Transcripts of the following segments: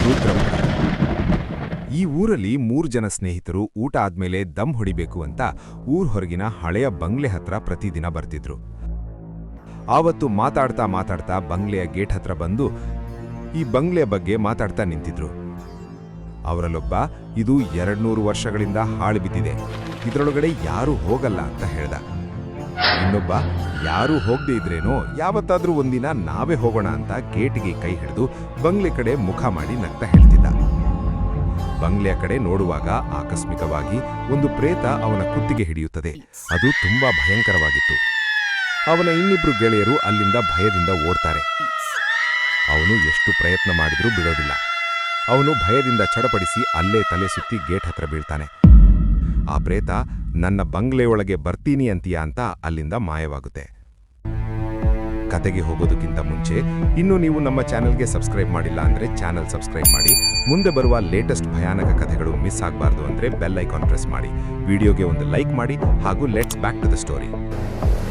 ರುದ್ರಮುಖ. ಈ ಊರಲ್ಲಿ 3 ಜನ ಸ್ನೇಹಿತರು ಊಟ ಆದ್ಮೇಲೆ ದಮ್ ಹೊಡಿಬೇಕು ಅಂತ ಊರ್ ಹೊರಗಿನ ಹಳೆಯ ಬಂಗ್ಲೆ ಹತ್ರ ಪ್ರತಿದಿನ ಬರ್ತಿದ್ರು. ಆವತ್ತು ಮಾತಾಡ್ತಾ ಮಾತಾಡ್ತಾ ಬಂಗ್ಲೆಯ ಗೇಟ್ ಹತ್ರ ಬಂದು ಈ ಬಂಗ್ಲೆಯ ಬಗ್ಗೆ ಮಾತಾಡ್ತಾ ನಿಂತಿದ್ರು. ಅವರಲ್ಲೊಬ್ಬ, ಇದು 200 ವರ್ಷಗಳಿಂದ ಹಾಳು ಬಿದ್ದಿದೆ, ಇದರೊಳಗಡೆ ಯಾರೂ ಹೋಗಲ್ಲ ಅಂತ ಹೇಳ್ದ. ಇನ್ನೊಬ್ಬ, ಯಾರೂ ಹೋಗದೆ ಇದ್ರೇನೋ ಯಾವತ್ತಾದ್ರೂ ಒಂದಿನ ನಾವೇ ಹೋಗೋಣ ಅಂತ ಗೇಟ್ಗೆ ಕೈ ಹಿಡಿದು ಬಂಗ್ಲೆ ಕಡೆ ಮುಖ ಮಾಡಿ ನಗ್ತಾ ಹೇಳ್ತಿದ್ದ. ಬಂಗ್ಲೆಯ ಕಡೆ ನೋಡುವಾಗ ಆಕಸ್ಮಿಕವಾಗಿ ಒಂದು ಪ್ರೇತ ಅವನ ಕುತ್ತಿಗೆ ಹಿಡಿಯುತ್ತದೆ. ಅದು ತುಂಬಾ ಭಯಂಕರವಾಗಿತ್ತು. ಅವನ ಇನ್ನಿಬ್ರು ಗೆಳೆಯರು ಅಲ್ಲಿಂದ ಭಯದಿಂದ ಓಡ್ತಾರೆ. ಅವನು ಎಷ್ಟು ಪ್ರಯತ್ನ ಮಾಡಿದ್ರೂ ಬಿಡೋದಿಲ್ಲ. ಅವನು ಭಯದಿಂದ ಚಡಪಡಿಸಿ ಅಲ್ಲೇ ತಲೆ ಸುತ್ತಿ ಗೇಟ್ ಹತ್ರ ಬೀಳ್ತಾನೆ. ಆ ಪ್ರೇತ, ನನ್ನ ಬಂಗ್ಲೆಯೊಳಗೆ ಬರ್ತೀನಿ ಅಂತೀಯಾ ಅಂತ ಅಲ್ಲಿಂದ ಮಾಯವಾಗುತ್ತೆ. ಕತೆಗೆ ಹೋಗೋದಕ್ಕಿಂತ ಮುಂಚೆ ಇನ್ನೂ ನೀವು ನಮ್ಮ ಚಾನೆಲ್ಗೆ ಸಬ್ಸ್ಕ್ರೈಬ್ ಮಾಡಿಲ್ಲ ಅಂದ್ರೆ ಚಾನೆಲ್ ಸಬ್ಸ್ಕ್ರೈಬ್ ಮಾಡಿ. ಮುಂದೆ ಬರುವ ಲೇಟೆಸ್ಟ್ ಭಯಾನಕ ಕಥೆಗಳು ಮಿಸ್ ಆಗಬಾರ್ದು ಅಂದ್ರೆ ಬೆಲ್ ಐಕಾನ್ ಪ್ರೆಸ್ ಮಾಡಿ. ವಿಡಿಯೋಗೆ ಒಂದು ಲೈಕ್ ಮಾಡಿ ಹಾಗೂ let's back to the story.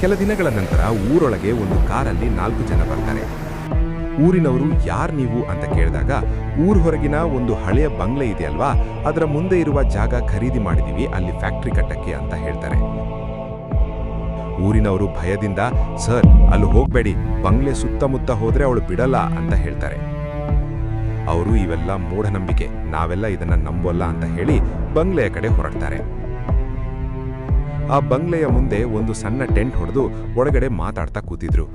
ಕೆಲ ದಿನಗಳ ನಂತರ ಊರೊಳಗೆ ಒಂದು ಕಾರಲ್ಲಿ 4 ಜನ ಬರ್ತಾರೆ. ಊರಿನವರು ಯಾರ್ ನೀವು ಅಂತ ಕೇಳಿದಾಗ, ಊರ್ ಹೊರಗಿನ ಒಂದು ಹಳೆಯ ಬಂಗ್ಲೆ ಇದೆಯಲ್ವಾ, ಅದರ ಮುಂದೆ ಇರುವ ಜಾಗ ಖರೀದಿ ಮಾಡಿದೀವಿ, ಅಲ್ಲಿ ಫ್ಯಾಕ್ಟ್ರಿ ಕಟ್ಟಕ್ಕೆ ಅಂತ ಹೇಳ್ತಾರೆ. ಊರಿನವರು ಭಯದಿಂದ, ಸರ್ ಅಲ್ಲಿ ಹೋಗ್ಬೇಡಿ, ಬಂಗ್ಲೆ ಸುತ್ತಮುತ್ತ ಹೋದ್ರೆ ಅವಳು ಬಿಡಲ್ಲ ಅಂತ ಹೇಳ್ತಾರೆ. ಅವರು ಇವೆಲ್ಲ ಮೂಢನಂಬಿಕೆ, ನಾವೆಲ್ಲ ಇದನ್ನ ನಂಬೋಲ್ಲ ಅಂತ ಹೇಳಿ ಬಂಗ್ಲೆಯ ಕಡೆ ಹೊರಡ್ತಾರೆ. ಆ ಬಂಗ್ಲೆಯ ಮುಂದೆ ಒಂದು ಸಣ್ಣ ಟೆಂಟ್ ಹೊಡೆದು ಒಳಗಡೆ ಮಾತಾಡ್ತಾ ಕೂತಿದ್ರು.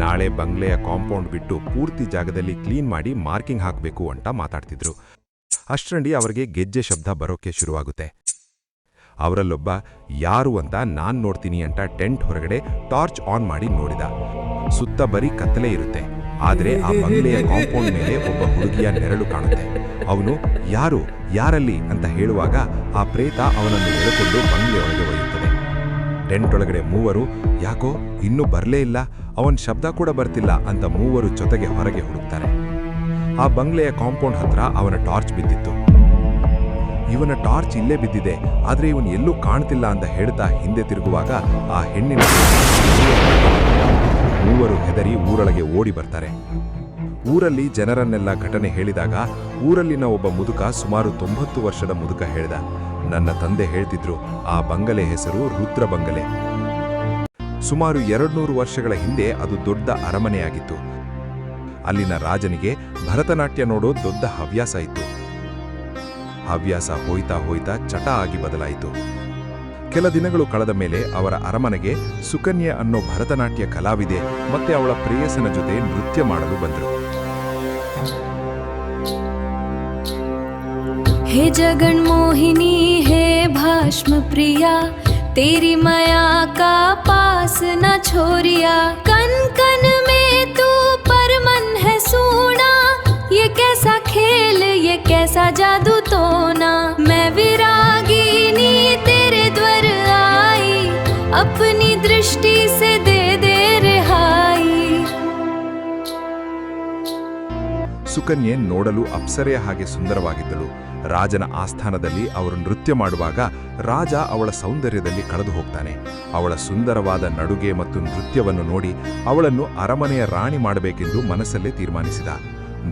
ನಾಳೆ ಬಂಗ್ಲೆಯ ಕಾಂಪೌಂಡ್ ಬಿಟ್ಟು ಪೂರ್ತಿ ಜಾಗದಲ್ಲಿ ಕ್ಲೀನ್ ಮಾಡಿ ಮಾರ್ಕಿಂಗ್ ಹಾಕಬೇಕು ಅಂತ ಮಾತಾಡ್ತಿದ್ರು. ಅಷ್ಟರಲ್ಲಿ ಅವರಿಗೆ ಗೆಜ್ಜೆ ಶಬ್ದ ಬರೋಕೆ ಶುರುವಾಗುತ್ತೆ. ಅವರಲ್ಲೊಬ್ಬ, ಯಾರು ಅಂತ ನಾನ್ ನೋಡ್ತೀನಿ ಅಂತ ಟೆಂಟ್ ಹೊರಗಡೆ ಟಾರ್ಚ್ ಆನ್ ಮಾಡಿ ನೋಡಿದ. ಸುತ್ತ ಬರೀ ಕತ್ತಲೆ ಇರುತ್ತೆ, ಆದ್ರೆ ಆ ಬಂಗ್ಲೆಯ ಕಾಂಪೌಂಡ್ ಮೇಲೆ ಒಬ್ಬ ಹುಡುಗಿಯ ನೆರಳು ಕಾಣುತ್ತೆ. ಅವನು, ಯಾರಲ್ಲಿ ಅಂತ ಹೇಳುವಾಗ ಆ ಪ್ರೇತ ಅವನನ್ನು ಎಳೆಕೊಂಡು ಬಂಗ್ಲೆಯೊಳಗೆ ಒಯ್ಯುತ್ತದೆ. ಟೆಂಟ್ ಒಳಗಡೆ ಮೂವರು, ಯಾಕೋ ಇನ್ನೂ ಬರ್ಲೇ ಇಲ್ಲ, ಅವನ್ ಶಬ್ದ ಕೂಡ ಬರ್ತಿಲ್ಲ ಅಂತ ಮೂವರು ಜೊತೆಗೆ ಹೊರಗೆ ಹುಡುಕ್ತಾರೆ. ಆ ಬಂಗ್ಲೆಯ ಕಾಂಪೌಂಡ್ ಹತ್ರ ಅವನ ಟಾರ್ಚ್ ಬಿದ್ದಿತ್ತು. ಇವನ ಟಾರ್ಚ್ ಇಲ್ಲೇ ಬಿದ್ದಿದೆ, ಆದ್ರೆ ಇವನ್ ಎಲ್ಲೂ ಕಾಣ್ತಿಲ್ಲ ಅಂತ ಹೇಳ್ತಾ ಹಿಂದೆ ತಿರುಗುವಾಗ ಆ ಹೆಣ್ಣಿನ ಮೂವರು ಹೆದರಿ ಊರೊಳಗೆ ಓಡಿ ಬರ್ತಾರೆ. ಊರಲ್ಲಿ ಜನರನ್ನೆಲ್ಲ ಘಟನೆ ಹೇಳಿದಾಗ ಊರಲ್ಲಿನ ಒಬ್ಬ ಮುದುಕ, ಸುಮಾರು 90 ವರ್ಷದ ಮುದುಕ ಹೇಳ್ದ, ನನ್ನ ತಂದೆ ಹೇಳ್ತಿದ್ರು, ಆ ಬಂಗಲೆ ಹೆಸರು ರುದ್ರ ಬಂಗಲೆ. ಸುಮಾರು 200 ವರ್ಷಗಳ ಹಿಂದೆ ಅದು ದೊಡ್ಡ ಅರಮನೆಯಾಗಿತ್ತು. ಅಲ್ಲಿನ ರಾಜನಿಗೆ ಭರತನಾಟ್ಯ ನೋಡೋ ದೊಡ್ಡ ಹವ್ಯಾಸ ಇತ್ತು. ಹವ್ಯಾಸ ಹೋಯ್ತಾ ಹೋಯ್ತಾ ಚಟ ಆಗಿ ಬದಲಾಯಿತು. ಕೆಲ ದಿನಗಳು ಕಳೆದ ಮೇಲೆ ಅವರ ಅರಮನೆಗೆ ಸುಕನ್ಯೆ ಅನ್ನೋ ಭರತನಾಟ್ಯ ಕಲಾವಿದೆ ಮತ್ತೆ ಅವಳ ಪ್ರೇಯಸನ ಜೊತೆ ನೃತ್ಯ ಮಾಡಲು ಬಂದರು. हे जगन मोहिनी हे भाष्म प्रिया, तेरी माया का पास न छोरिया, कन कन में तू परमन है सोना, ये कैसा खेल ये कैसा जादू तोना, मैं विरागिनी तेरे द्वार आई, अपनी दृष्टि से दे दे रिहाई. ಸುಕನ್ಯೆ ನೋಡಲು ಅಪ್ಸರೆಯ ಹಾಗೆ ಸುಂದರವಾಗಿದ್ದಳು. ರಾಜನ ಆಸ್ಥಾನದಲ್ಲಿ ಅವರು ನೃತ್ಯ ಮಾಡುವಾಗ ರಾಜ ಅವಳ ಸೌಂದರ್ಯದಲ್ಲಿ ಕಳೆದು ಹೋಗ್ತಾನೆ. ಅವಳ ಸುಂದರವಾದ ನಡುಗೆ ಮತ್ತು ನೃತ್ಯವನ್ನು ನೋಡಿ ಅವಳನ್ನು ಅರಮನೆಯ ರಾಣಿ ಮಾಡಬೇಕೆಂದು ಮನಸ್ಸಲ್ಲೇ ತೀರ್ಮಾನಿಸಿದ.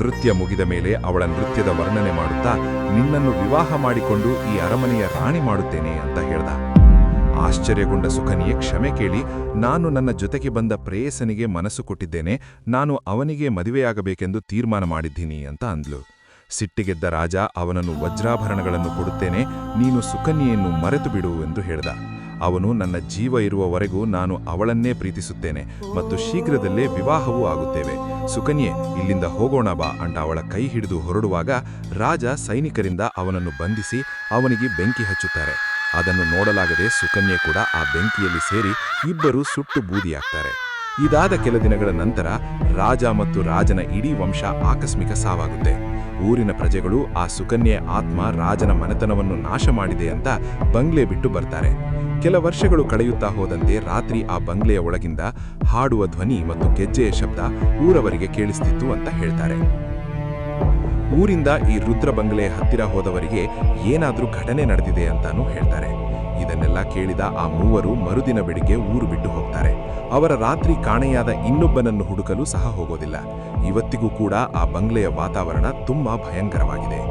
ನೃತ್ಯ ಮುಗಿದ ಮೇಲೆ ಅವಳ ನೃತ್ಯದ ವರ್ಣನೆ ಮಾಡುತ್ತಾ, ನಿನ್ನನ್ನು ವಿವಾಹ ಮಾಡಿಕೊಂಡು ಈ ಅರಮನೆಯ ರಾಣಿ ಮಾಡುತ್ತೇನೆ ಅಂತ ಹೇಳ್ದ. ಆಶ್ಚರ್ಯಗೊಂಡ ಸುಕನ್ಯೆ ಕ್ಷಮೆ ಕೇಳಿ, ನಾನು ನನ್ನ ಜೊತೆಗೆ ಬಂದ ಪ್ರೇಯಸನಿಗೆ ಮನಸ್ಸು ಕೊಟ್ಟಿದ್ದೇನೆ, ನಾನು ಅವನಿಗೆ ಮದುವೆಯಾಗಬೇಕೆಂದು ತೀರ್ಮಾನ ಮಾಡಿದ್ದೀನಿ ಅಂತ ಅಂದ್ಲು. ಸಿಟ್ಟಿಗೆದ್ದ ರಾಜ ಅವನನ್ನು ವಜ್ರಾಭರಣಗಳನ್ನು ಕೊಡುತ್ತೇನೆ, ನೀನು ಸುಕನ್ಯೆಯನ್ನು ಮರೆತು ಬಿಡು ಎಂದು ಹೇಳ್ದ. ಅವನು, ನನ್ನ ಜೀವ ಇರುವವರೆಗೂ ನಾನು ಅವಳನ್ನೇ ಪ್ರೀತಿಸುತ್ತೇನೆ ಮತ್ತು ಶೀಘ್ರದಲ್ಲೇ ವಿವಾಹವೂ ಆಗುತ್ತೇವೆ, ಸುಕನ್ಯೆ ಇಲ್ಲಿಂದ ಹೋಗೋಣ ಬಾ ಅಂತ ಅವಳ ಕೈ ಹಿಡಿದು ಹೊರಡುವಾಗ ರಾಜ ಸೈನಿಕರಿಂದ ಅವನನ್ನು ಬಂಧಿಸಿ ಅವನಿಗೆ ಬೆಂಕಿ ಹಚ್ಚುತ್ತಾರೆ. ಅದನ್ನು ನೋಡಲಾಗದೆ ಸುಕನ್ಯೆ ಕೂಡ ಆ ಬೆಂಕಿಯಲ್ಲಿ ಸೇರಿ ಇಬ್ಬರು ಸುಟ್ಟು ಬೂದಿಯಾಗ್ತಾರೆ. ಇದಾದ ಕೆಲ ದಿನಗಳ ನಂತರ ರಾಜ ಮತ್ತು ರಾಜನ ಇಡೀ ವಂಶ ಆಕಸ್ಮಿಕ ಸಾವಾಗುತ್ತೆ. ಊರಿನ ಪ್ರಜೆಗಳು ಆ ಸುಕನ್ಯೆಯ ಆತ್ಮ ರಾಜನ ಮನೆತನವನ್ನು ನಾಶ ಮಾಡಿದೆ ಅಂತ ಬಂಗ್ಲೆ ಬಿಟ್ಟು ಬರ್ತಾರೆ. ಕೆಲ ವರ್ಷಗಳು ಕಳೆಯುತ್ತಾ ಹೋದಂತೆ ರಾತ್ರಿ ಆ ಬಂಗ್ಲೆಯ ಒಳಗಿಂದ ಹಾಡುವ ಧ್ವನಿ ಮತ್ತು ಗೆಜ್ಜೆಯ ಶಬ್ದ ಊರವರಿಗೆ ಕೇಳಿಸ್ತಿತ್ತು ಅಂತ ಹೇಳ್ತಾರೆ. ಊರಿಂದ ಈ ರುದ್ರ ಬಂಗ್ಲೆಯ ಹತ್ತಿರ ಹೋದವರಿಗೆ ಏನಾದ್ರೂ ಘಟನೆ ನಡೆದಿದೆ ಅಂತಾನೂ ಹೇಳ್ತಾರೆ. ಇದನ್ನೆಲ್ಲ ಕೇಳಿದ ಆ ಮೂವರು ಮರುದಿನ ಬೆಳಿಗ್ಗೆ ಊರು ಬಿಟ್ಟು ಹೋಗ್ತಾರೆ. ಅವರ ರಾತ್ರಿ ಕಾಣೆಯಾದ ಇನ್ನೊಬ್ಬನನ್ನು ಹುಡುಕಲು ಸಹ ಹೋಗೋದಿಲ್ಲ. ಇವತ್ತಿಗೂ ಕೂಡ ಆ ಬಂಗ್ಲೆಯ ವಾತಾವರಣ ತುಂಬಾ ಭಯಂಕರವಾಗಿದೆ.